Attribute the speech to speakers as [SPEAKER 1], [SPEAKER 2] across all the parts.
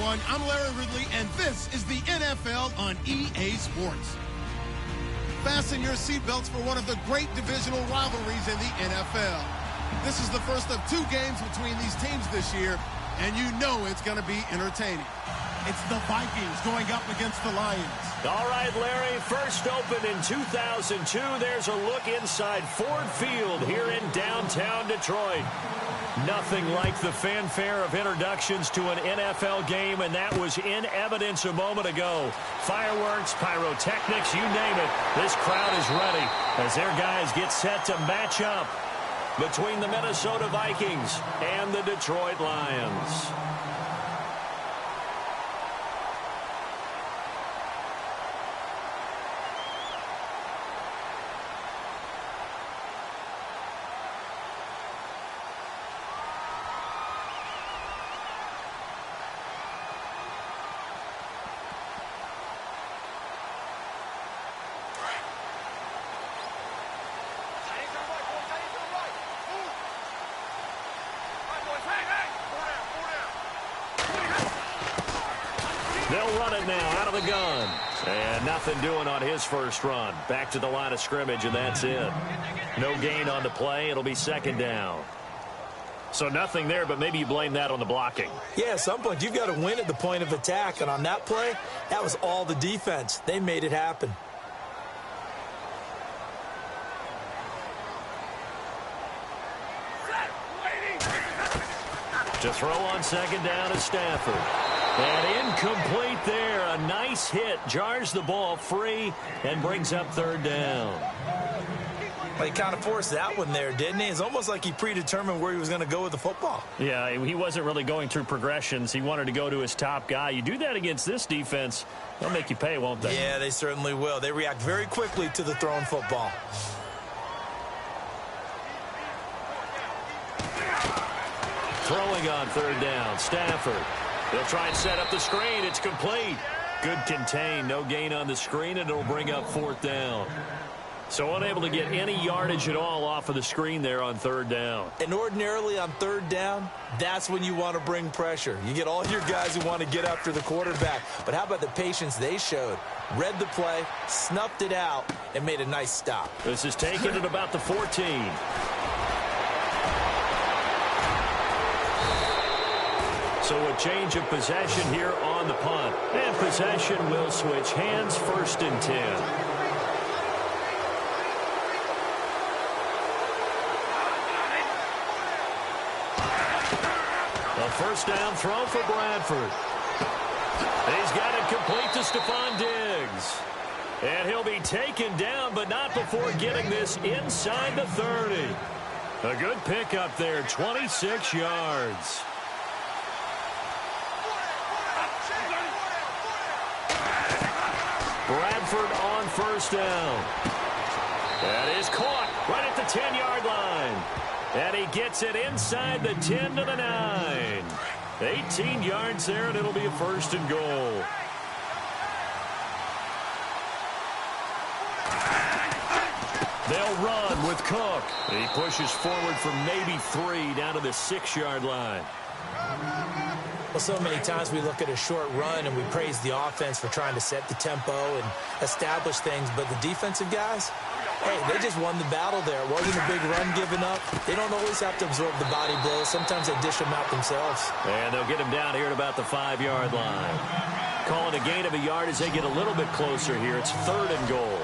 [SPEAKER 1] everyone. I'm Larry Ridley, and this is the NFL on EA Sports. Fasten your seatbelts for one of the great divisional rivalries in the NFL. This is the first of 2 games between these teams this year, and you know it's going to be entertaining. It's the Vikings going up against the Lions.
[SPEAKER 2] All right, Larry, first opened in 2002. There's a look inside Ford Field here in downtown Detroit. Nothing like the fanfare of introductions to an NFL game, and that was in evidence a moment ago. Fireworks, pyrotechnics, you name it. This crowd is ready as their guys get set to match up between the Minnesota Vikings and the Detroit Lions. They'll run it now out of the gun. And nothing doing on his first run. Back to the line of scrimmage, and that's it. No gain on the play. It'll be second down. So nothing there, but maybe you blame that on the blocking.
[SPEAKER 3] Yeah, at some point, you've got to win at the point of attack. And on that play, that was all the defense. They made it happen.
[SPEAKER 2] To throw on second down is Stafford. And incomplete there. A nice hit. Jars the ball free and brings up third down.
[SPEAKER 3] Well, he kind of forced that one there, didn't he? It's almost like he predetermined where he was going to go with the football.
[SPEAKER 2] Yeah, he wasn't really going through progressions. He wanted to go to his top guy. You do that against this defense, they'll make you pay, won't they?
[SPEAKER 3] Yeah, they certainly will. They react very quickly to the thrown football.
[SPEAKER 2] Throwing on third down, Stafford. They'll try and set up the screen. It's complete. Good contain. No gain on the screen, and it'll bring up fourth down. So unable to get any yardage at all off of the screen there on third down.
[SPEAKER 3] And ordinarily on third down, that's when you want to bring pressure. You get all your guys who want to get after the quarterback. But how about the patience they showed? Read the play, snuffed it out, and made a nice stop.
[SPEAKER 2] This is taken at about the 14. So a change of possession here on the punt. And possession will switch hands, first and 10. A first down throw for Bradford. He's got it complete to Stephon Diggs. And he'll be taken down, but not before getting this inside the 30. A good pickup there, 26 yards. Bradford on first down. That is caught right at the 10-yard line. And he gets it inside the 10 to the 9. 18 yards there, and it'll be a first and goal. They'll run with Cook. He pushes forward for maybe 3 down to the 6-yard line.
[SPEAKER 3] Well, so many times we look at a short run and we praise the offense for trying to set the tempo and establish things, but the defensive guys, hey, they just won the battle there. It wasn't a big run given up. They don't always have to absorb the body blows. Sometimes they dish them out themselves.
[SPEAKER 2] And they'll get him down here at about the 5-yard line. Calling a gain of a yard as they get a little bit closer here. It's third and goal.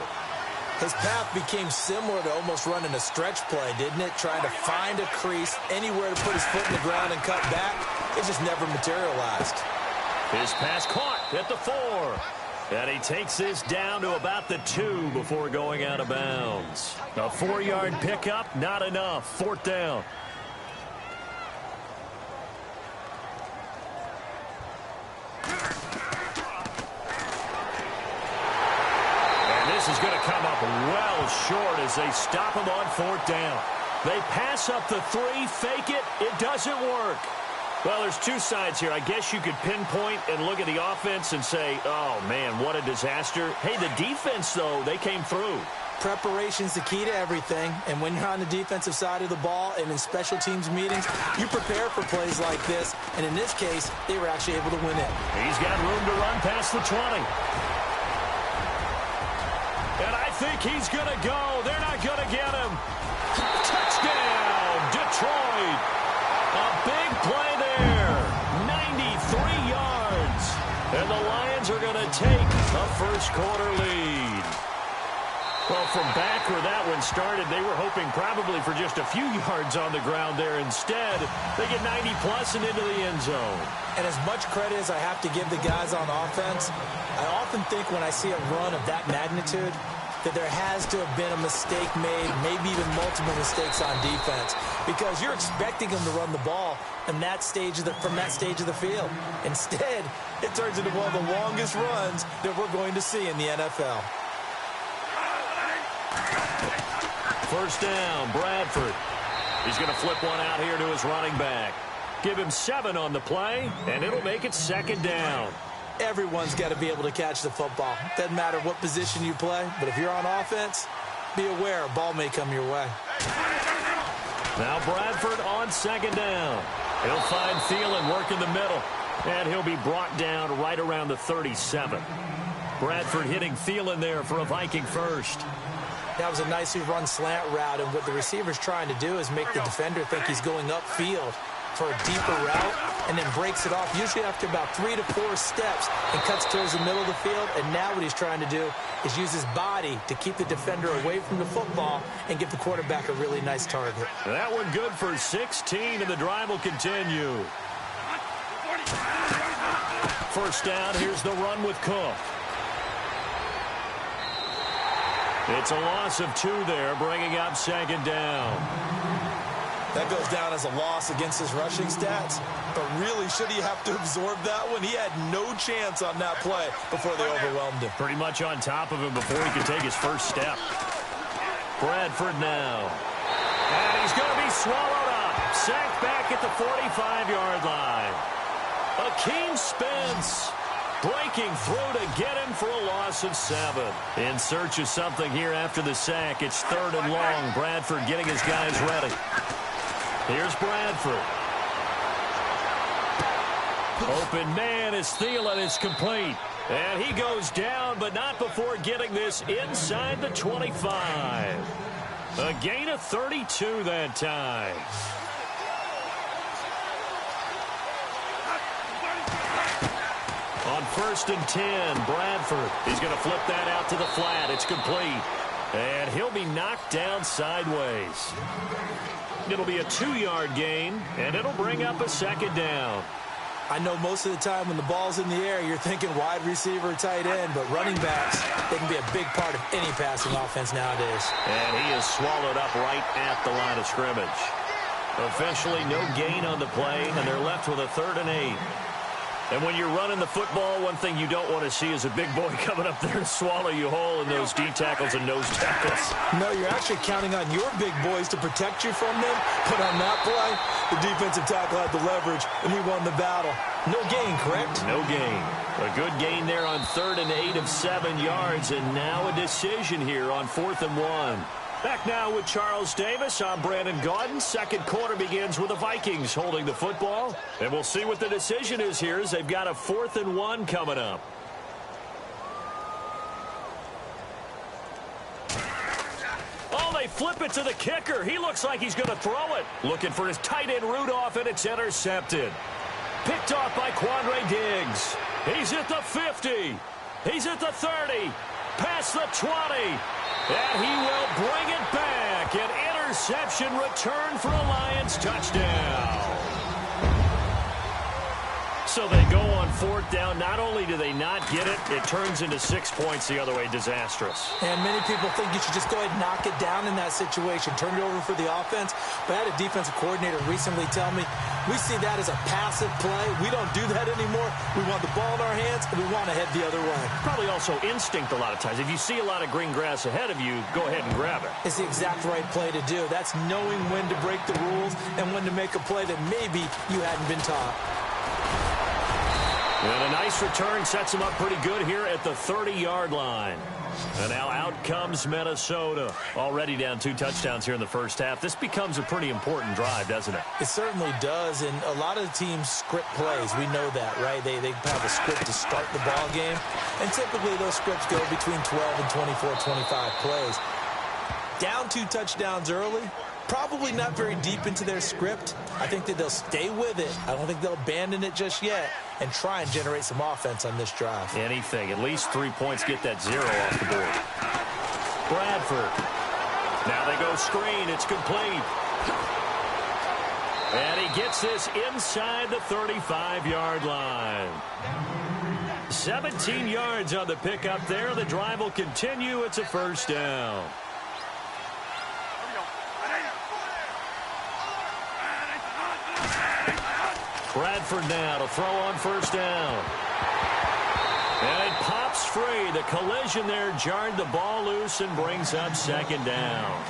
[SPEAKER 3] His path became similar to almost running a stretch play, didn't it? Trying to find a crease, anywhere to put his foot in the ground and cut back. It just never materialized.
[SPEAKER 2] His pass caught at the 4. And he takes this down to about the 2 before going out of bounds. A 4-yard pickup, not enough. Fourth down. This is going to come up well short as they stop him on fourth down. They pass up the 3, fake it. It doesn't work. Well, there's 2 sides here. I guess you could pinpoint and look at the offense and say, oh, man, what a disaster. Hey, the defense, though, they came through.
[SPEAKER 3] Preparation's the key to everything, and when you're on the defensive side of the ball and in special teams meetings, you prepare for plays like this, and in this case, they were actually able to win it.
[SPEAKER 2] He's got room to run past the 20. And I think he's going to go. They're not going to get him. Touchdown, Detroit. A big play there. 93 yards. And the Lions are going to take a first-quarter lead. Well, from back where that one started, they were hoping probably for just a few yards on the ground there. Instead, they get 90-plus and into the end zone.
[SPEAKER 3] And as much credit as I have to give the guys on offense, I often think when I see a run of that magnitude that there has to have been a mistake made, maybe even multiple mistakes on defense, because you're expecting them to run the ball in that stage of from that stage of the field. Instead, it turns into one of the longest runs that we're going to see in the NFL.
[SPEAKER 2] First down, Bradford. He's going to flip one out here to his running back. Give him 7 on the play, and it'll make it second down.
[SPEAKER 3] Everyone's got to be able to catch the football. Doesn't matter what position you play, but if you're on offense, be aware a ball may come your way.
[SPEAKER 2] Now Bradford on second down. He'll find Thielen working the middle, and he'll be brought down right around the 37. Bradford hitting Thielen there for a Viking first.
[SPEAKER 3] That was a nicely run slant route, and what the receiver's trying to do is make the defender think he's going upfield for a deeper route, and then breaks it off, usually after about 3 to 4 steps, and cuts towards the middle of the field. And now what he's trying to do is use his body to keep the defender away from the football and give the quarterback a really nice target.
[SPEAKER 2] That one good for 16, and the drive will continue. First down, here's the run with Cook. It's a loss of 2 there, bringing up second down.
[SPEAKER 3] That goes down as a loss against his rushing stats, but really, should he have to absorb that one? He had no chance on that play before they overwhelmed him.
[SPEAKER 2] Pretty much on top of him before he could take his first step. Bradford now. And he's going to be swallowed up. Sacked back at the 45-yard line. Akeem Spence breaking through to get him for a loss of 7. In search of something here after the sack. It's 3rd and long. Bradford getting his guys ready. Here's Bradford. Open man is Thielen. It's complete. And he goes down, but not before getting this inside the 25. A gain of 32 that time. On 1st and 10, Bradford. He's going to flip that out to the flat. It's complete. And he'll be knocked down sideways. It'll be a 2-yard gain, and it'll bring up a second down.
[SPEAKER 3] I know most of the time when the ball's in the air, you're thinking wide receiver, tight end, but running backs, they can be a big part of any passing offense nowadays.
[SPEAKER 2] And he is swallowed up right at the line of scrimmage. Officially no gain on the play, and they're left with a 3rd and 8. And when you're running the football, one thing you don't want to see is a big boy coming up there to swallow you whole in those D tackles and nose tackles.
[SPEAKER 3] No, you're actually counting on your big boys to protect you from them. But on that play, the defensive tackle had the leverage, and he won the battle. No gain, correct?
[SPEAKER 2] No gain. A good gain there on 3rd and 8 of 7 yards, and now a decision here on 4th and 1. Back now with Charles Davis. I'm Brandon Gaudin. Second quarter begins with the Vikings holding the football. And we'll see what the decision is here as they've got a 4th and 1 coming up. Oh, they flip it to the kicker. He looks like he's going to throw it. Looking for his tight end Rudolph, and it's intercepted. Picked off by Quandre Diggs. He's at the 50. He's at the 30. Past the 20. And he will bring it back. An interception return for a Lions touchdown. So they go on 4th down. Not only do they not get it, it turns into 6 points the other way. Disastrous.
[SPEAKER 3] And many people think you should just go ahead and knock it down in that situation. Turn it over for the offense. But I had a defensive coordinator recently tell me, we see that as a passive play. We don't do that anymore. We want the ball in our hands, and we want to head the other way.
[SPEAKER 2] Probably also instinct a lot of times. If you see a lot of green grass ahead of you, go ahead and grab it.
[SPEAKER 3] It's the exact right play to do. That's knowing when to break the rules and when to make a play that maybe you hadn't been taught.
[SPEAKER 2] And a nice return sets him up pretty good here at the 30-yard line. And now out comes Minnesota. Already down 2 touchdowns here in the first half. This becomes a pretty important drive, doesn't it?
[SPEAKER 3] It certainly does, and a lot of the teams script plays. We know that, right? They have a script to start the ball game, and typically those scripts go between 12 and 24, 25 plays. Down 2 touchdowns early, probably not very deep into their script. I think that they'll stay with it. I don't think they'll abandon it just yet and try and generate some offense on this drive.
[SPEAKER 2] Anything. At least 3 points, get that 0 off the board. Bradford. Now they go screen. It's complete. And he gets this inside the 35-yard line. 17 yards on the pickup there. The drive will continue. It's a first down. Bradford now to throw on first down. And it pops free. The collision there jarred the ball loose and brings up second down.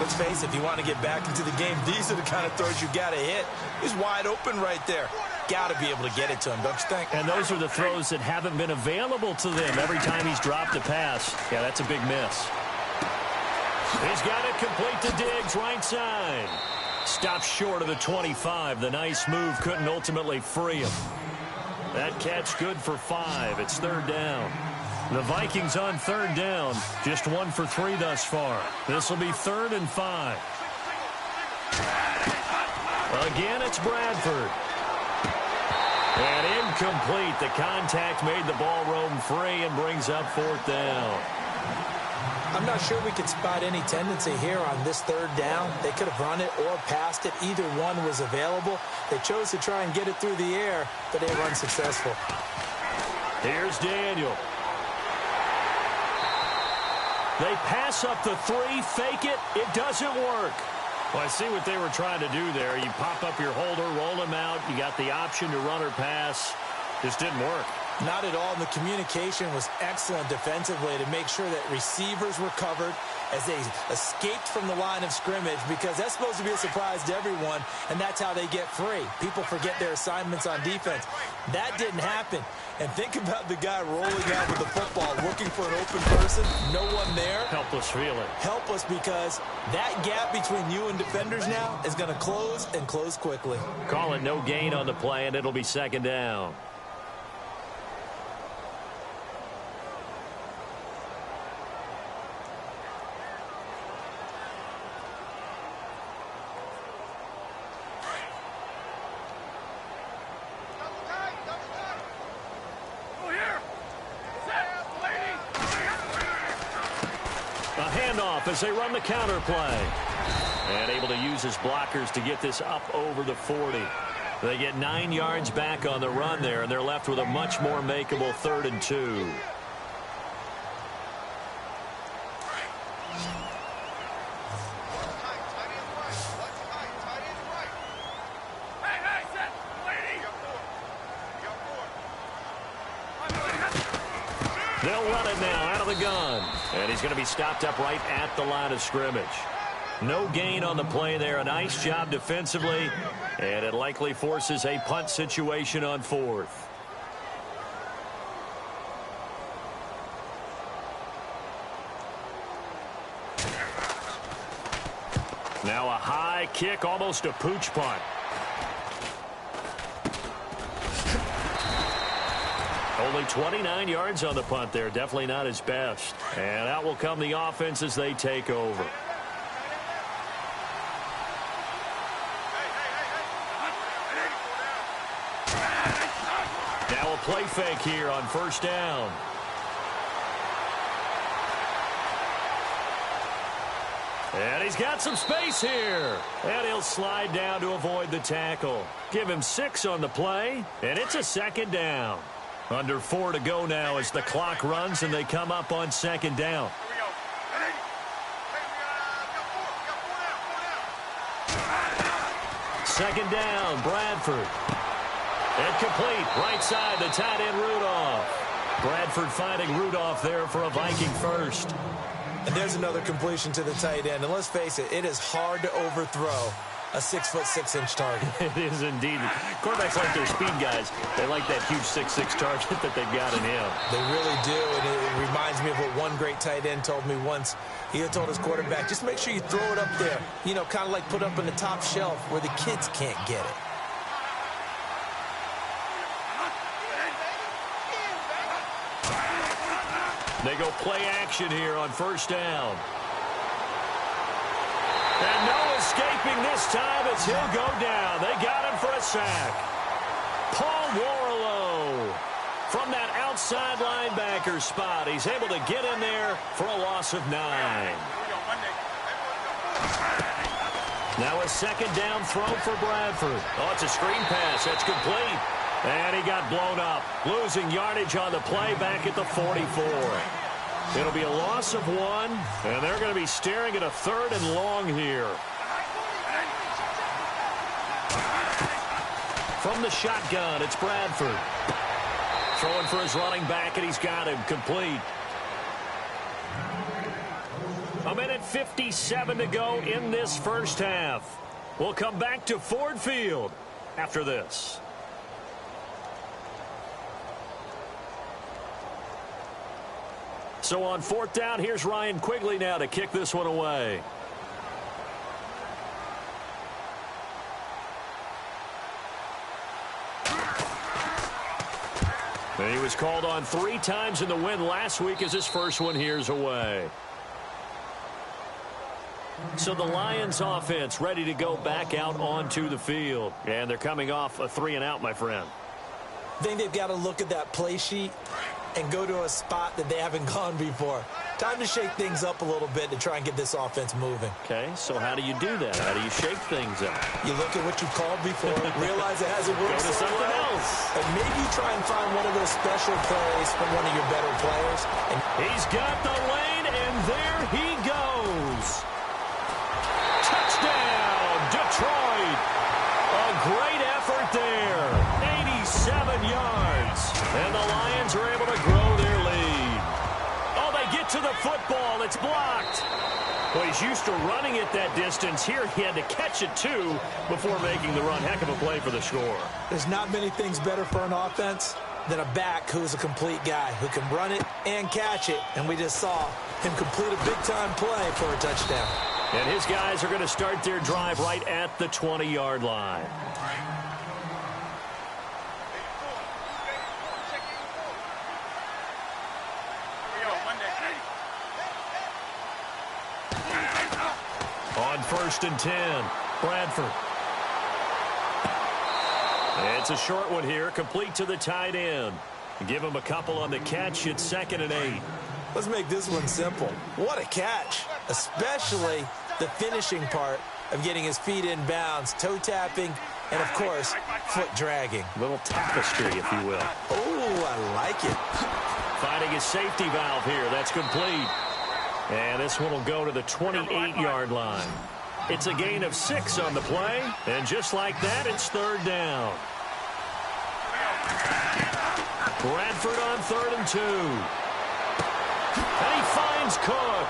[SPEAKER 3] Let's face it, if you want to get back into the game, these are the kind of throws you got to hit. He's wide open right there. Got to be able to get it to him, don't you think?
[SPEAKER 2] And those are the throws that haven't been available to them every time he's dropped a pass. Yeah, that's a big miss. He's got it complete to Diggs, right side. Stops short of the 25. The nice move couldn't ultimately free him. That catch good for 5. It's third down. The Vikings on third down. Just 1 for 3 thus far. This will be 3rd and 5. Again, it's Bradford. And incomplete. The contact made the ball roam free and brings up 4th down.
[SPEAKER 3] I'm not sure we could spot any tendency here on this third down. They could have run it or passed it. Either one was available. They chose to try and get it through the air, but they were unsuccessful.
[SPEAKER 2] Here's Daniel. They pass up the 3, fake it. It doesn't work. Well, I see what they were trying to do there. You pop up your holder, roll him out. You got the option to run or pass. Just didn't work.
[SPEAKER 3] Not at all. The communication was excellent defensively to make sure that receivers were covered as they escaped from the line of scrimmage, because that's supposed to be a surprise to everyone, and that's how they get free. People forget their assignments on defense. That didn't happen. And think about the guy rolling out with the football, looking for an open person, no one there.
[SPEAKER 2] Helpless feeling.
[SPEAKER 3] Helpless, because that gap between you and defenders now is going to close, and close quickly.
[SPEAKER 2] Call it no gain on the play, and it'll be second down. As they run the counter play. And able to use his blockers to get this up over the 40. They get 9 yards back on the run there, and they're left with a much more makeable 3rd and 2. They'll run it now out of the gun. And he's going to be stopped up right at the line of scrimmage. No gain on the play there. A nice job defensively. And it likely forces a punt situation on 4th. Now a high kick, almost a pooch punt. Only 29 yards on the punt there. Definitely not his best. And out will come the offense as they take over. Now a play fake here on first down. And he's got some space here. And he'll slide down to avoid the tackle. Give him 6 on the play, and it's a second down. Under 4 to go now as the clock runs and they come up on second down. Second down, Bradford. Incomplete, right side, the tight end Rudolph. Bradford finding Rudolph there for a Viking first.
[SPEAKER 3] And there's another completion to the tight end. And let's face it, it is hard to overthrow a 6'6" target.
[SPEAKER 2] It is indeed. Quarterbacks like their speed guys. They like that huge 6'6" target that they've got in him.
[SPEAKER 3] They really do, and it reminds me of what one great tight end told me once. He had told his quarterback, just make sure you throw it up there, you know, kind of like put up on the top shelf where the kids can't get it.
[SPEAKER 2] They go play action here on first down. And no escaping this time as he'll go down. They got him for a sack. Paul Warlow from that outside linebacker spot. He's able to get in there for a loss of 9. Now a second down throw for Bradford. Oh, it's a screen pass. That's complete. And he got blown up, losing yardage on the play back at the 44. It'll be a loss of 1, and they're going to be staring at a 3rd and long here. From the shotgun, it's Bradford. Throwing for his running back, and he's got him complete. 1:57 to go in this first half. We'll come back to Ford Field after this. So on 4th down, here's Ryan Quigley now to kick this one away. And he was called on 3 times in the win last week as his first one here's away. So the Lions offense ready to go back out onto the field. And they're coming off a 3-and-out, my friend.
[SPEAKER 3] I think they've got to look at that play sheet and go to a spot that they haven't gone before. Time to shake things up a little bit to try and get this offense moving.
[SPEAKER 2] Okay, so how do you do that? How do you shake things up?
[SPEAKER 3] You look at what you've called before, realize it hasn't worked
[SPEAKER 2] Go to
[SPEAKER 3] so
[SPEAKER 2] something
[SPEAKER 3] well,
[SPEAKER 2] else.
[SPEAKER 3] and maybe try and find one of those special plays from one of your better players. And
[SPEAKER 2] he's got the lane, and there he goes. Touchdown, Detroit. A great effort there. 87 yards. And the Lions are able to grow their lead. Oh, they get to the football. It's blocked. Well, he's used to running it that distance. Here he had to catch it, too, before making the run. Heck of a play for the score.
[SPEAKER 3] There's not many things better for an offense than a back who's a complete guy, who can run it and catch it. And we just saw him complete a big-time play for a touchdown.
[SPEAKER 2] And his guys are going to start their drive right at the 20-yard line. On 1st and 10, Bradford. It's a short one here, complete to the tight end. Give him a couple on the catch. It's 2nd and 8.
[SPEAKER 3] Let's make this one simple. What a catch, especially the finishing part of getting his feet in bounds, toe tapping, and, of course, foot dragging.
[SPEAKER 2] Little tapestry, if you will.
[SPEAKER 3] Oh, I like it.
[SPEAKER 2] Finding his safety valve here. That's complete. And this one will go to the 28-yard line. It's a gain of 6 on the play. And just like that, it's 3rd down. Bradford on 3rd and 2. And he finds Cook.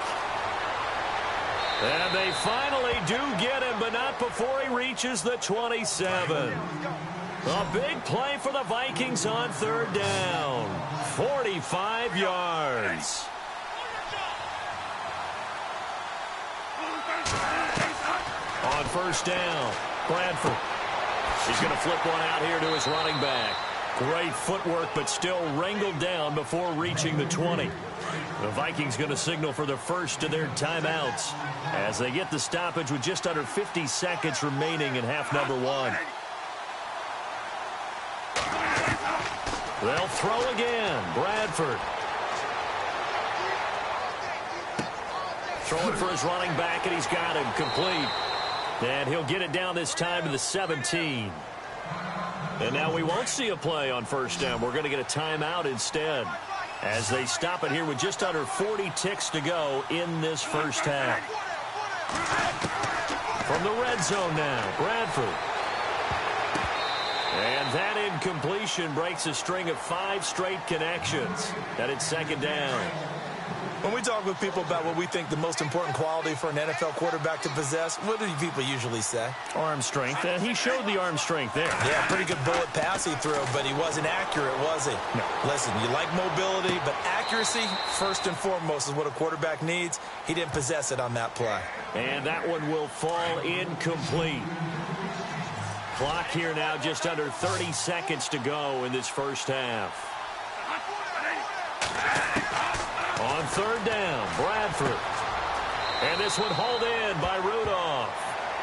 [SPEAKER 2] And they finally do get him, but not before he reaches the 27. A big play for the Vikings on 3rd down. 45 yards. On 1st down, Bradford. He's going to flip one out here to his running back. Great footwork, but still wrangled down before reaching the 20. The Vikings going to signal for the first of their timeouts as they get the stoppage with just under 50 seconds remaining in half number 1. They'll throw again. Bradford. Throwing for his running back, and he's got him complete. And he'll get it down this time to the 17. And now we won't see a play on 1st down. We're going to get a timeout instead as they stop it here with just under 40 ticks to go in this first half. From the red zone now, Bradford. And that incompletion breaks a string of 5 straight connections. And it's 2nd down.
[SPEAKER 3] When we talk with people about what we think the most important quality for an NFL quarterback to possess, what do people usually say?
[SPEAKER 2] Arm strength. He showed the arm strength there.
[SPEAKER 3] Yeah, pretty good bullet pass he threw, but he wasn't accurate, was he?
[SPEAKER 2] No.
[SPEAKER 3] Listen, you like mobility, but accuracy, first and foremost, is what a quarterback needs. He didn't possess it on that play.
[SPEAKER 2] And that one will fall incomplete. Clock here now just under 30 seconds to go in this first half. On third down, Bradford. And this one hauled in by Rudolph.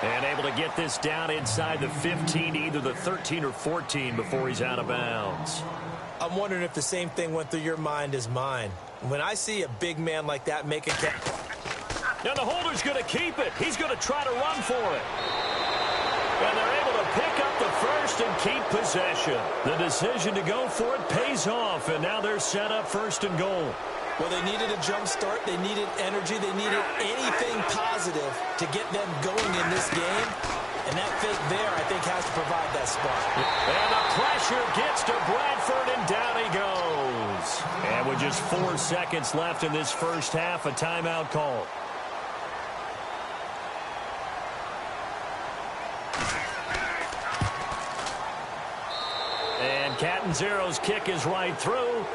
[SPEAKER 2] And able to get this down inside the 15, either the 13 or 14 before he's out of bounds.
[SPEAKER 3] I'm wondering if the same thing went through your mind as mine. When I see a big man like that make a catch.
[SPEAKER 2] Now the holder's going to keep it. He's going to try to run for it. And they're able to pick up the first and keep possession. The decision to go for it pays off, and now they're set up first and goal.
[SPEAKER 3] Well, they needed a jump start. They needed energy. They needed anything positive to get them going in this game. And that fake there, I think, has to provide that spark.
[SPEAKER 2] And the pressure gets to Bradford, and down he goes. And with just 4 seconds left in this first half, a timeout call. And Cat & Zero's kick is right through.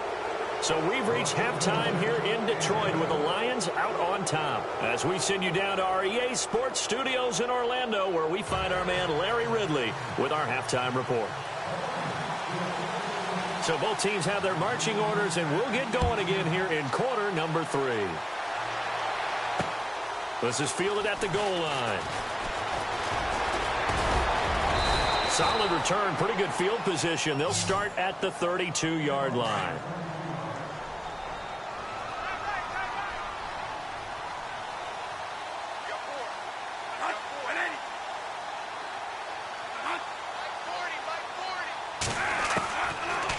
[SPEAKER 2] So we've reached halftime here in Detroit with the Lions out on top. As we send you down to our EA Sports Studios in Orlando, where we find our man Larry Ridley with our halftime report. So both teams have their marching orders, and we'll get going again here in quarter number 3. This is fielded at the goal line. Solid return, pretty good field position. They'll start at the 32-yard line.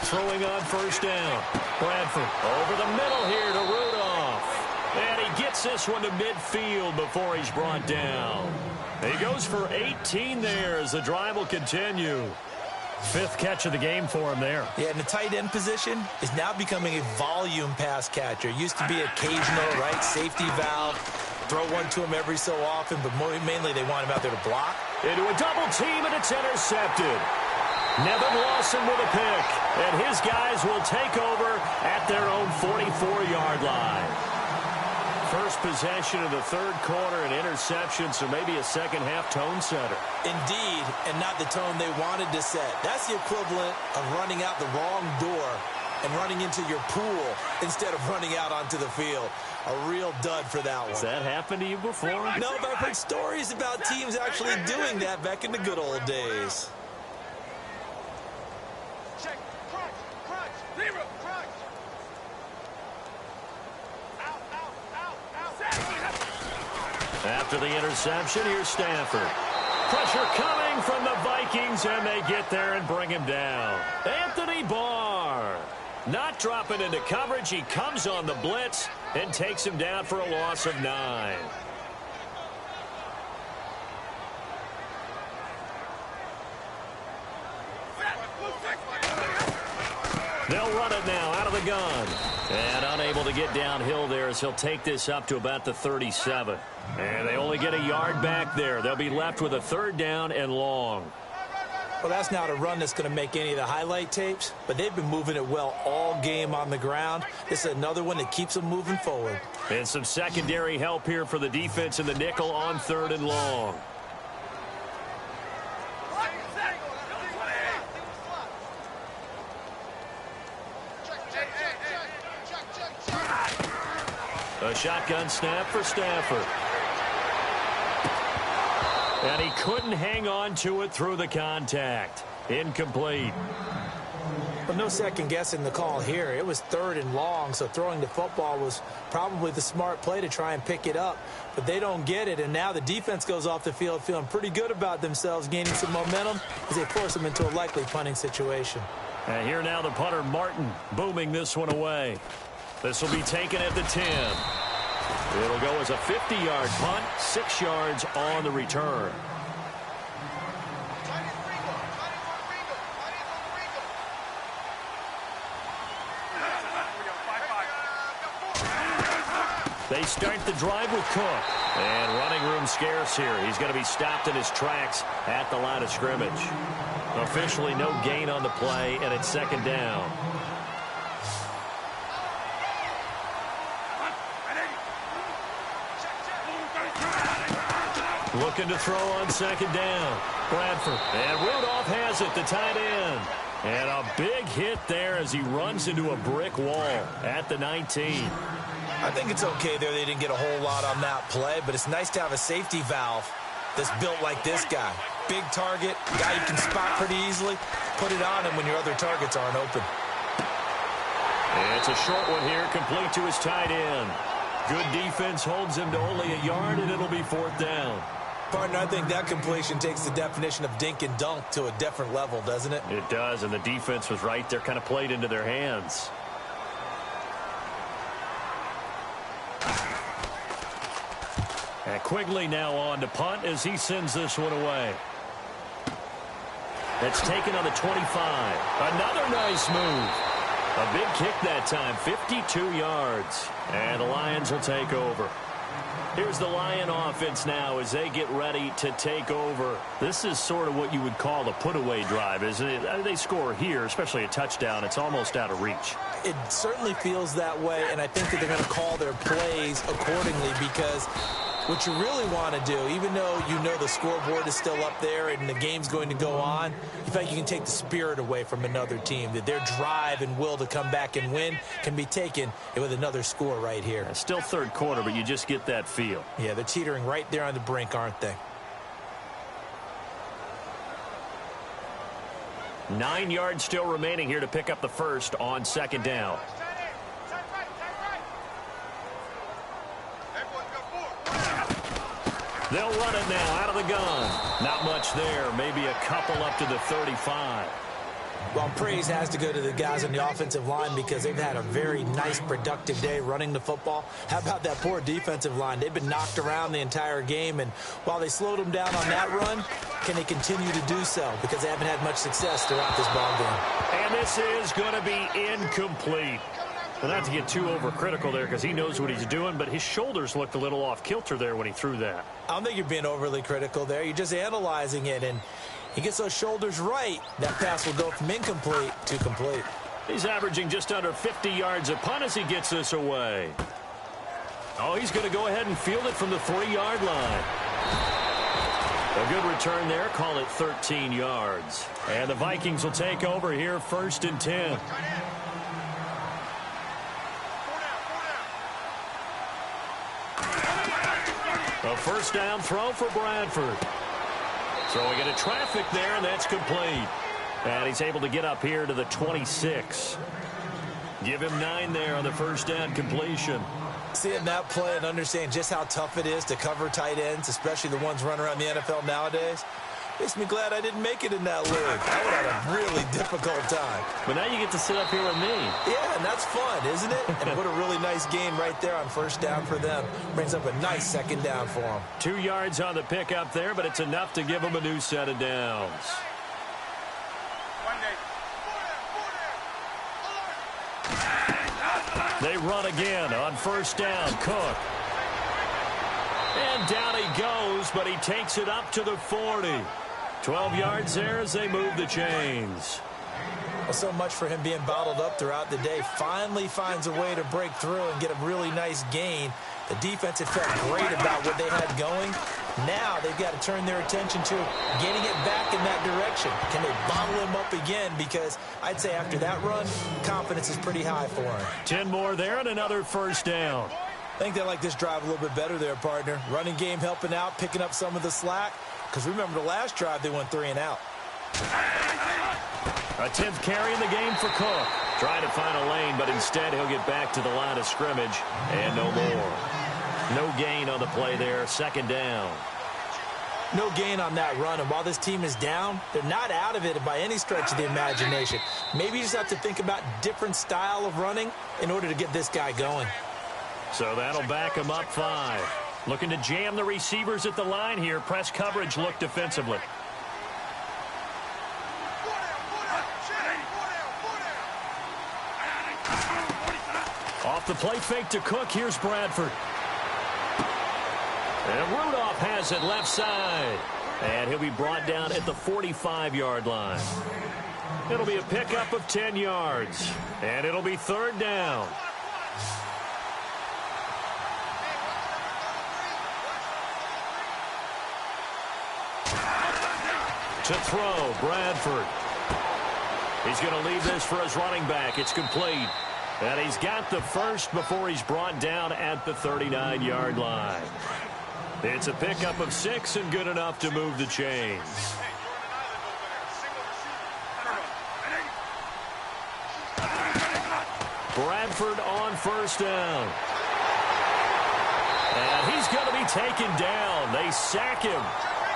[SPEAKER 2] Throwing on first down. Bradford over the middle here to Rudolph. And he gets this one to midfield before he's brought down. He goes for 18 there as the drive will continue. 5th catch of the game for him there.
[SPEAKER 3] Yeah, and the tight end position is now becoming a volume pass catcher. Used to be occasional, right, safety valve. Throw one to him every so often, but mainly they want him out there to block.
[SPEAKER 2] Into a double team, and it's intercepted. Nevin Lawson with a pick, and his guys will take over at their own 44-yard line. First possession of the third quarter, an interception, so maybe a second-half tone setter.
[SPEAKER 3] Indeed, and not the tone they wanted to set. That's the equivalent of running out the wrong door and running into your pool instead of running out onto the field. A real dud for that one.
[SPEAKER 2] Has that happened to you before?
[SPEAKER 3] No, but I've heard stories about teams actually doing that back in the good old days.
[SPEAKER 2] After the interception, here's Stafford. Pressure coming from the Vikings, and they get there and bring him down. Anthony Barr not dropping into coverage. He comes on the blitz and takes him down for a loss of 9. They'll run it now out of the gun. And unable to get downhill there as he'll take this up to about the 37. And they only get a yard back there. They'll be left with a 3rd down and long.
[SPEAKER 3] Well, that's not a run that's going to make any of the highlight tapes, but they've been moving it well all game on the ground. This is another one that keeps them moving forward.
[SPEAKER 2] And some secondary help here for the defense in the nickel on 3rd and long. A shotgun snap for Stafford. And he couldn't hang on to it through the contact. Incomplete.
[SPEAKER 3] But no second guessing the call here. It was 3rd and long, so throwing the football was probably the smart play to try and pick it up. But they don't get it, and now the defense goes off the field feeling pretty good about themselves, gaining some momentum as they force them into a likely punting situation.
[SPEAKER 2] And here now the punter, Martin, booming this one away. This will be taken at the 10. It'll go as a 50-yard punt, 6 yards on the return. They start the drive with Cook. And running room scarce here. He's going to be stopped in his tracks at the line of scrimmage. Officially no gain on the play, and it's second down. Looking to throw on second down. Bradford. And Rudolph has it, the tight end. And a big hit there as he runs into a brick wall at the 19.
[SPEAKER 3] I think it's okay there. They didn't get a whole lot on that play, but it's nice to have a safety valve that's built like this guy. Big target, guy you can spot pretty easily. Put it on him when your other targets aren't open.
[SPEAKER 2] It's a short one here, complete to his tight end. Good defense holds him to only a yard, and it'll be fourth down.
[SPEAKER 3] Partner, I think that completion takes the definition of dink and dunk to a different level, doesn't it?
[SPEAKER 2] It does, and the defense was right there, kind of played into their hands. And Quigley now on to punt as he sends this one away. That's taken on the 25. Another nice move. A big kick that time, 52 yards. And the Lions will take over. Here's the Lion offense now as they get ready to take over. This is sort of what you would call a put-away drive, isn't it? They score here, especially a touchdown. It's almost out of reach.
[SPEAKER 3] It certainly feels that way, and I think that they're going to call their plays accordingly because what you really want to do, even though you know the scoreboard is still up there and the game's going to go on, you feel like you can take the spirit away from another team, that their drive and will to come back and win can be taken with another score right here.
[SPEAKER 2] It's still third quarter, but you just get that feel.
[SPEAKER 3] Yeah, they're teetering right there on the brink, aren't they?
[SPEAKER 2] 9 yards still remaining here to pick up the first on second down. They'll run it now out of the gun. Not much there. Maybe a couple up to the 35.
[SPEAKER 3] Well, praise has to go to the guys on the offensive line because they've had a very nice, productive day running the football. How about that poor defensive line? They've been knocked around the entire game, and while they slowed them down on that run, can they continue to do so? Because they haven't had much success throughout this ball game.
[SPEAKER 2] And this is going to be incomplete. Well, not to get too overcritical there because he knows what he's doing, but his shoulders looked a little off kilter there when he threw that.
[SPEAKER 3] I don't think you're being overly critical there. You're just analyzing it, and he gets those shoulders right. That pass will go from incomplete to complete.
[SPEAKER 2] He's averaging just under 50 yards a punt as he gets this away. Oh, he's going to go ahead and field it from the 3-yard line. A good return there. Call it 13 yards. And the Vikings will take over here, 1st and 10. A first down throw for Bradford. So we get a traffic there, and that's complete. And he's able to get up here to the 26. Give him 9 there on the first down completion.
[SPEAKER 3] Seeing that play and understand just how tough it is to cover tight ends, especially the ones running around the NFL nowadays, makes me glad I didn't make it in that league. I would have had a really difficult time.
[SPEAKER 2] But now you get to sit up here with me.
[SPEAKER 3] Yeah, and that's fun, isn't it? And what a really nice gain right there on first down for them. Brings up a nice second down for them.
[SPEAKER 2] 2 yards on the pickup there, but it's enough to give them a new set of downs. They run again on first down. Cook. And down he goes, but he takes it up to the 40. 12 yards there as they move the chains.
[SPEAKER 3] Well, so much for him being bottled up throughout the day. Finally finds a way to break through and get a really nice gain. The defense had felt great about what they had going. Now they've got to turn their attention to getting it back in that direction. Can they bottle him up again? Because I'd say after that run, confidence is pretty high for him.
[SPEAKER 2] 10 more there and another first down.
[SPEAKER 3] I think they like this drive a little bit better there, partner. Running game helping out, picking up some of the slack. Because remember the last drive, they went 3 and out.
[SPEAKER 2] A 10th carry in the game for Cook. Trying to find a lane, but instead he'll get back to the line of scrimmage. And no more. No gain on the play there. Second down.
[SPEAKER 3] No gain on that run. And while this team is down, they're not out of it by any stretch of the imagination. Maybe you just have to think about different style of running in order to get this guy going.
[SPEAKER 2] So that'll back him up 5. Looking to jam the receivers at the line here. Press coverage look defensively. Off the play fake to Cook. Here's Bradford. And Rudolph has it left side. And he'll be brought down at the 45-yard line. It'll be a pickup of 10 yards. And it'll be third down. To throw, Bradford. He's going to leave this for his running back. It's complete. And he's got the first before he's brought down at the 39-yard line. It's a pickup of 6 and good enough to move the chains. Bradford on first down. And he's going to be taken down. They sack him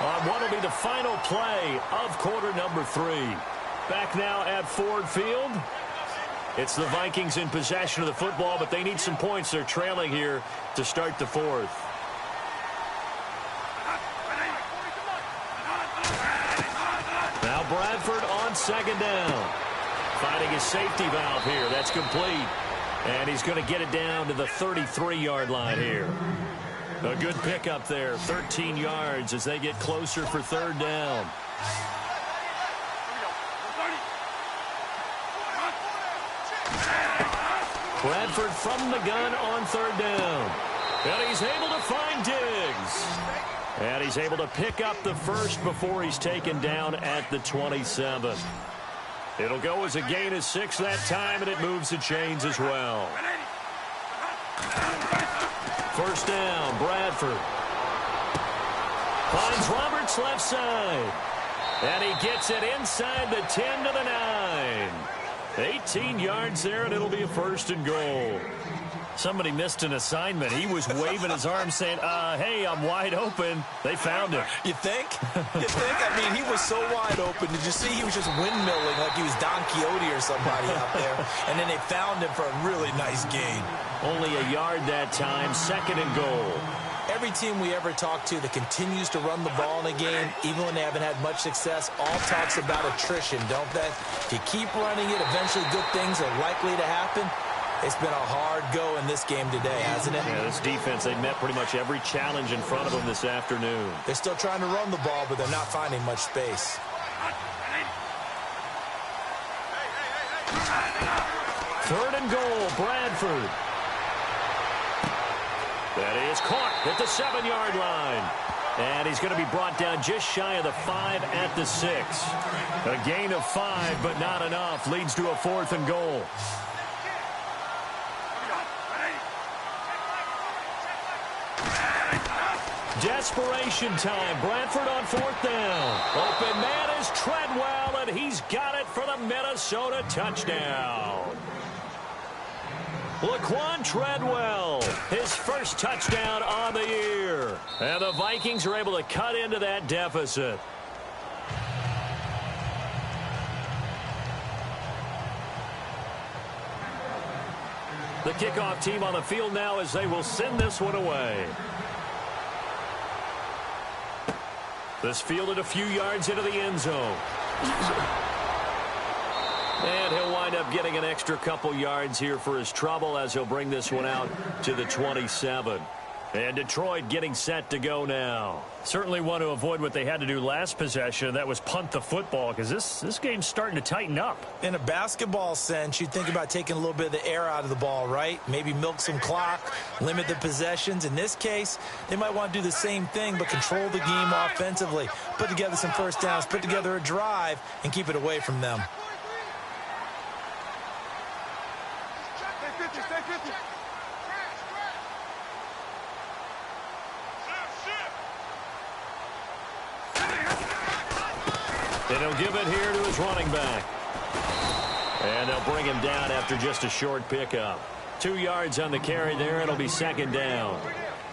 [SPEAKER 2] on what will be the final play of quarter number 3. Back now at Ford Field. It's the Vikings in possession of the football, but they need some points. They're trailing here to start the fourth. Now Bradford on second down. Finding his safety valve here. That's complete. And he's going to get it down to the 33-yard line here. A good pickup there. 13 yards as they get closer for third down. Bradford from the gun on third down. And he's able to find Diggs. And he's able to pick up the first before he's taken down at the 27. It'll go as a gain of 6 that time, and it moves the chains as well. First down, Bradford. Finds Roberts left side. And he gets it inside the 10 to the 9. 18 yards there, and it'll be a first and goal. Somebody missed an assignment. He was waving his arm saying, hey, I'm wide open. They found him.
[SPEAKER 3] You think? You think? I mean, he was so wide open. Did you see he was just windmilling like he was Don Quixote or somebody out there? And then they found him for a really nice gain.
[SPEAKER 2] Only a yard that time, second and goal.
[SPEAKER 3] Every team we ever talk to that continues to run the ball in a game, even when they haven't had much success, all talks about attrition, don't they? If you keep running it, eventually good things are likely to happen. It's been a hard go in this game today, hasn't it?
[SPEAKER 2] Yeah, this defense, they met pretty much every challenge in front of them this afternoon.
[SPEAKER 3] They're still trying to run the ball, but they're not finding much space.
[SPEAKER 2] Third and goal, Bradford. That is caught at the 7-yard line. And he's going to be brought down just shy of the 5 at the 6. A gain of 5, but not enough. Leads to a fourth and goal. Desperation time. Bradford on fourth down. Open man is Treadwell, and he's got it for the Minnesota touchdown. Laquan Treadwell, his first touchdown on the year. And the Vikings are able to cut into that deficit. The kickoff team on the field now as they will send this one away. This fielded a few yards into the end zone. And he'll wind up getting an extra couple yards here for his trouble as he'll bring this one out to the 27. And Detroit getting set to go now. Certainly want to avoid what they had to do last possession. That was punt the football, because this game's starting to tighten up.
[SPEAKER 3] In a basketball sense, you'd think about taking a little bit of the air out of the ball, right? Maybe milk some clock, limit the possessions. In this case, they might want to do the same thing, but control the game offensively. Put together some first downs, put together a drive, and keep it away from them.
[SPEAKER 2] And he'll give it here to his running back. And they'll bring him down after just a short pickup. 2 yards on the carry there. It'll be second down.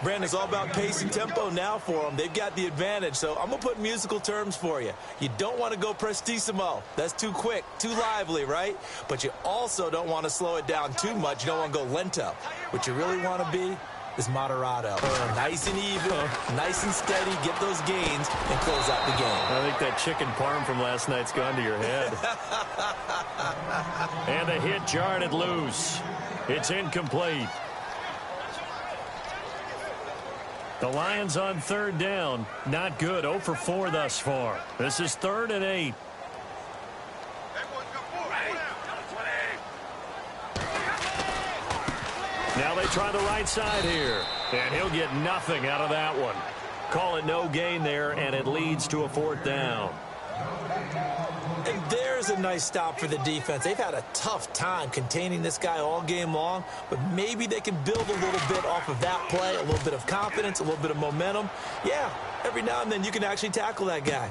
[SPEAKER 3] Brandon, it's all about pace and tempo now for them. They've got the advantage, so I'm going to put musical terms for you. You don't want to go prestissimo. That's too quick, too lively, right? But you also don't want to slow it down too much. You don't want to go lento. What you really want to be is moderato. Nice and even, nice and steady, get those gains, and close out the game.
[SPEAKER 2] I think that chicken parm from last night's gone to your head. And the hit jarred it loose. It's incomplete. The Lions on third down. Not good. 0 for 4 thus far. This is 3rd and 8. Now they try the right side here. And he'll get nothing out of that one. Call it no gain there, and it leads to a 4th down.
[SPEAKER 3] And there's a nice stop for the defense. They've had a tough time containing this guy all game long, but maybe they can build a little bit off of that play, a little bit of confidence, a little bit of momentum. Yeah, every now and then you can actually tackle that guy.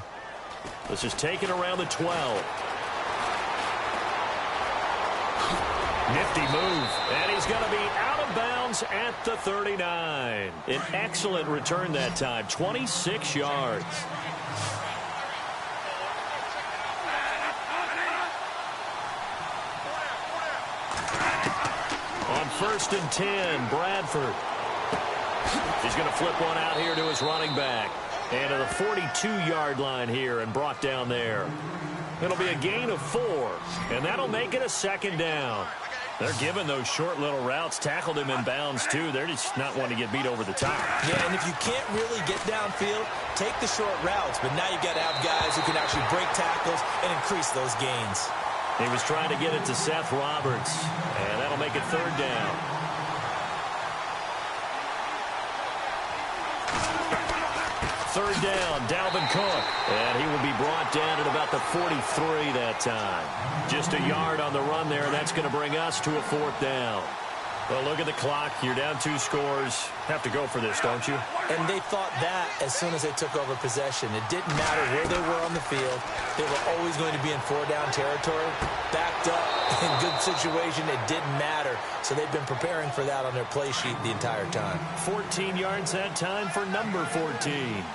[SPEAKER 2] This is taken around the 12. Nifty move, and he's going to be out of bounds at the 39. An excellent return that time, 26 yards. On 1st and 10, Bradford. He's going to flip one out here to his running back. And to the 42-yard line here and brought down there. It'll be a gain of 4, and that'll make it a 2nd down. They're giving those short little routes. Tackled him in bounds, too. They're just not wanting to get beat over the top.
[SPEAKER 3] Yeah, and if you can't really get downfield, take the short routes. But now you've got to have guys who can actually break tackles and increase those gains.
[SPEAKER 2] He was trying to get it to Seth Roberts, and that'll make it 3rd down. Third down, Dalvin Cook, and he will be brought down at about the 43 that time. Just a yard on the run there, and that's going to bring us to a 4th down. Well, look at the clock. You're down 2 scores. Have to go for this, don't you?
[SPEAKER 3] And they thought that as soon as they took over possession. It didn't matter where they were on the field. They were always going to be in 4-down territory. Backed up, in good situation, it didn't matter. So they've been preparing for that on their play sheet the entire time.
[SPEAKER 2] 14 yards that time for number 14.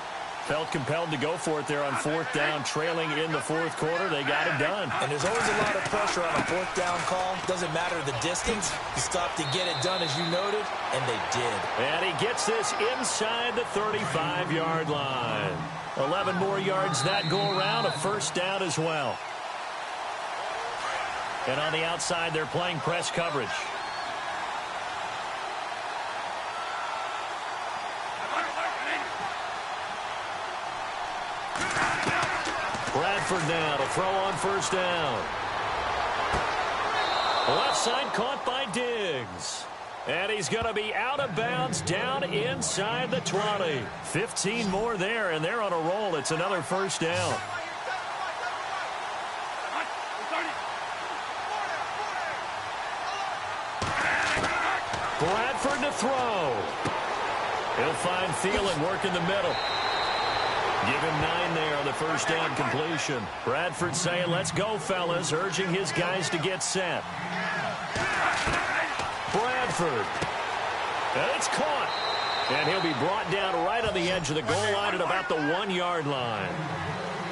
[SPEAKER 2] Felt compelled to go for it there on 4th down, trailing in the 4th quarter. They got it done.
[SPEAKER 3] And there's always a lot of pressure on a 4th down call. Doesn't matter the distance. You stop to get it done, as you noted, and they did.
[SPEAKER 2] And he gets this inside the 35-yard line. 11 more yards that go around, a 1st down as well. And on the outside, they're playing press coverage. Bradford now to throw on 1st down. Left side caught by Diggs. And he's going to be out of bounds down inside the 20. 15 more there, and they're on a roll. It's another 1st down. Bradford to throw. He'll find Thielen work in the middle. Give him 9 there on the 1st down completion. Bradford saying, let's go, fellas, urging his guys to get set. Bradford. And it's caught. And he'll be brought down right on the edge of the goal line at about the 1-yard line.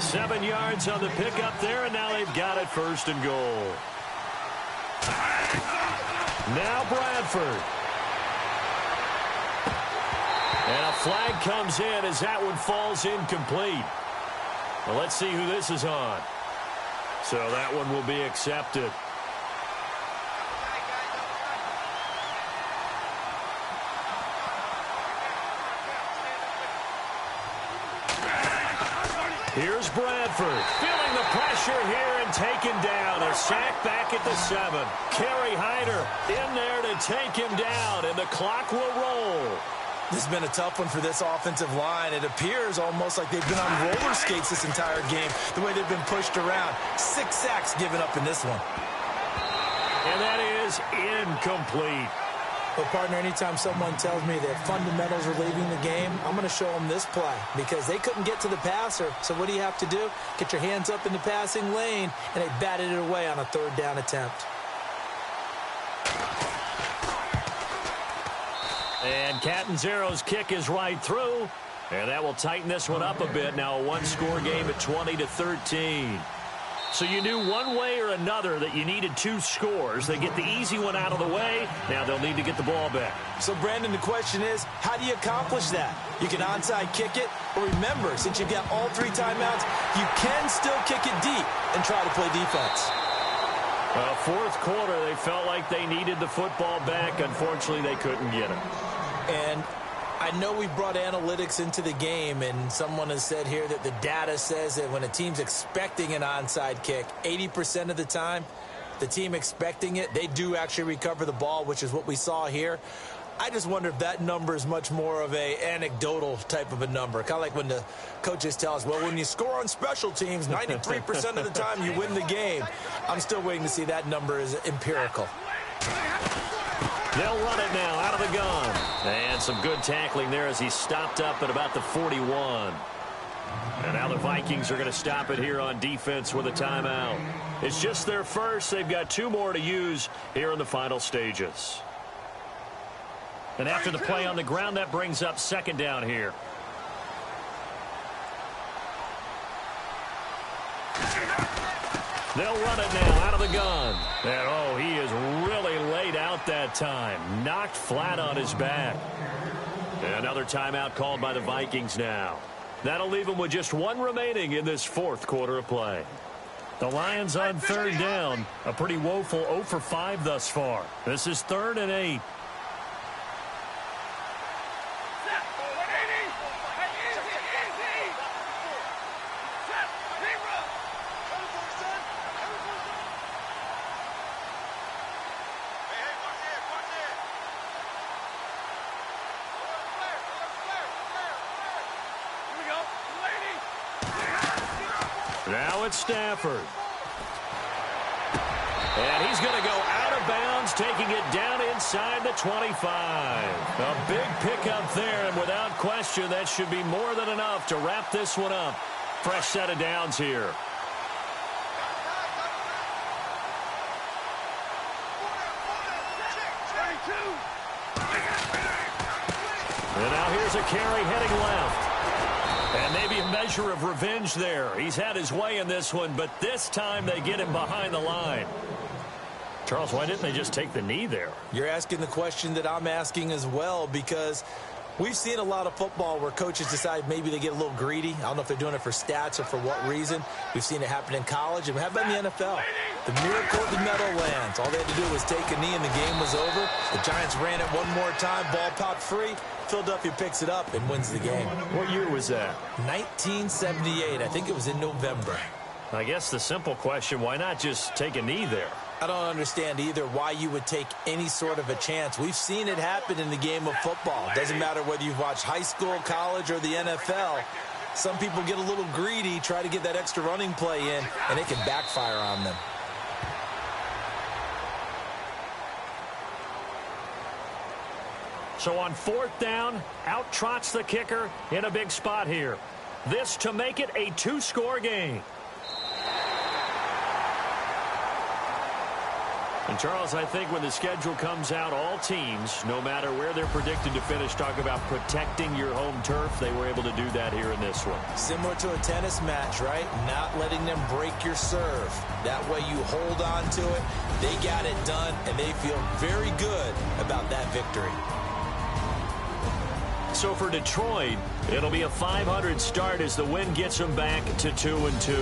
[SPEAKER 2] 7 yards on the pickup there, and now they've got it 1st and goal. Now Bradford. And a flag comes in as that one falls incomplete. Well, let's see who this is on. So that one will be accepted. Here's Bradford, feeling the pressure here and taken down. A sack back at the 7. Kerry Hyder in there to take him down, and the clock will roll.
[SPEAKER 3] This has been a tough one for this offensive line. It appears almost like they've been on roller skates this entire game, the way they've been pushed around. 6 sacks given up in this one.
[SPEAKER 2] And that is incomplete.
[SPEAKER 3] But, partner, anytime someone tells me that fundamentals are leaving the game, I'm going to show them this play because they couldn't get to the passer. So what do you have to do? Get your hands up in the passing lane, and they batted it away on a 3rd down attempt.
[SPEAKER 2] And Catanzaro's kick is right through, and that will tighten this one up a bit. Now a 1-score game at 20-13. So you knew one way or another that you needed 2 scores. They get the easy one out of the way. Now they'll need to get the ball back.
[SPEAKER 3] So, Brandon, the question is, how do you accomplish that? You can onside kick it, or remember, since you've got all 3 timeouts, you can still kick it deep and try to play defense.
[SPEAKER 2] 4th quarter, they felt like they needed the football back. Unfortunately, they couldn't get it.
[SPEAKER 3] And I know we brought analytics into the game, and someone has said here that the data says that when a team's expecting an onside kick, 80% of the time, the team expecting it, they do actually recover the ball, which is what we saw here. I just wonder if that number is much more of a anecdotal type of a number. Kind of like when the coaches tell us, well, when you score on special teams, 93% of the time you win the game. I'm still waiting to see that number is empirical.
[SPEAKER 2] They'll run it now out of the gun. And some good tackling there as he stopped up at about the 41. And now the Vikings are going to stop it here on defense with a timeout. It's just their first. They've got 2 more to use here in the final stages. And after the play on the ground, that brings up second down here. They'll run it now out of the gun. And, oh, he is really laid out that time. Knocked flat on his back. And another timeout called by the Vikings now. That'll leave them with just 1 remaining in this 4th quarter of play. The Lions on 3rd down. A pretty woeful 0 for 5 thus far. This is 3rd and 8. Now it's Stafford. And he's going to go out of bounds, taking it down inside the 25. A big pickup there, and without question, that should be more than enough to wrap this one up. Fresh set of downs here. And now here's a carry heading left. And maybe a measure of revenge there. He's had his way in this one, but this time they get him behind the line. Charles, why didn't they just take the knee there?
[SPEAKER 3] You're asking the question that I'm asking as well, because we've seen a lot of football where coaches decide maybe they get a little greedy. I don't know if they're doing it for stats or for what reason. We've seen it happen in college, and how about in the NFL? The miracle of the Meadowlands. All they had to do was take a knee, and the game was over. The Giants ran it one more time. Ball popped free. Philadelphia picks it up and wins the game.
[SPEAKER 2] What year was that?
[SPEAKER 3] 1978. I think it was in November.
[SPEAKER 2] I guess the simple question, why not just take a knee there?
[SPEAKER 3] I don't understand either why you would take any sort of a chance. We've seen it happen in the game of football. It doesn't matter whether you've watched high school, college, or the NFL. Some people get a little greedy, try to get that extra running play in, and it can backfire on them.
[SPEAKER 2] So on 4th down, out trots the kicker in a big spot here. This to make it a 2-score game. And, Charles, I think when the schedule comes out, all teams, no matter where they're predicted to finish, talk about protecting your home turf. They were able to do that here in this one.
[SPEAKER 3] Similar to a tennis match, right? Not letting them break your serve. That way you hold on to it. They got it done, and they feel very good about that victory.
[SPEAKER 2] So for Detroit, it'll be a .500 start as the win gets them back to 2-2.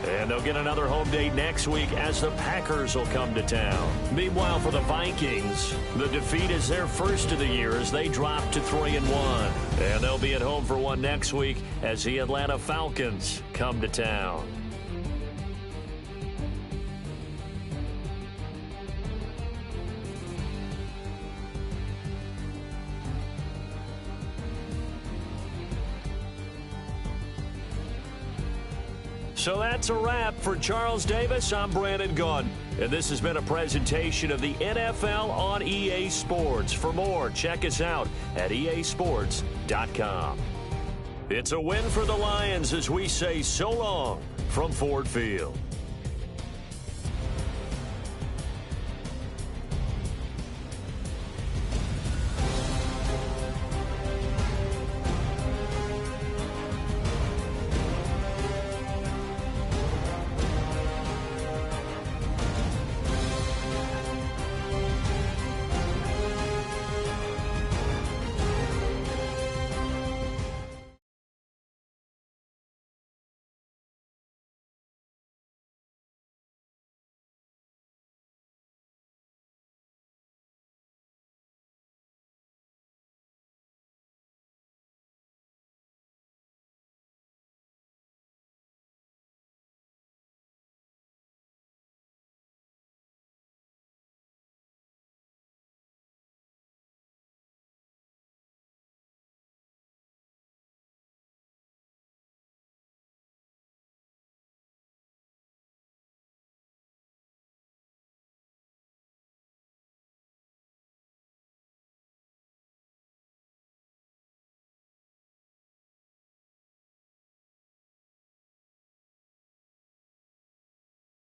[SPEAKER 2] And they'll get another home date next week as the Packers will come to town. Meanwhile, for the Vikings, the defeat is their first of the year as they drop to 3-1. And they'll be at home for one next week as the Atlanta Falcons come to town. So that's a wrap for Charles Davis. I'm Brandon Gaudin. And this has been a presentation of the NFL on EA Sports. For more, check us out at easports.com. It's a win for the Lions as we say so long from Ford Field.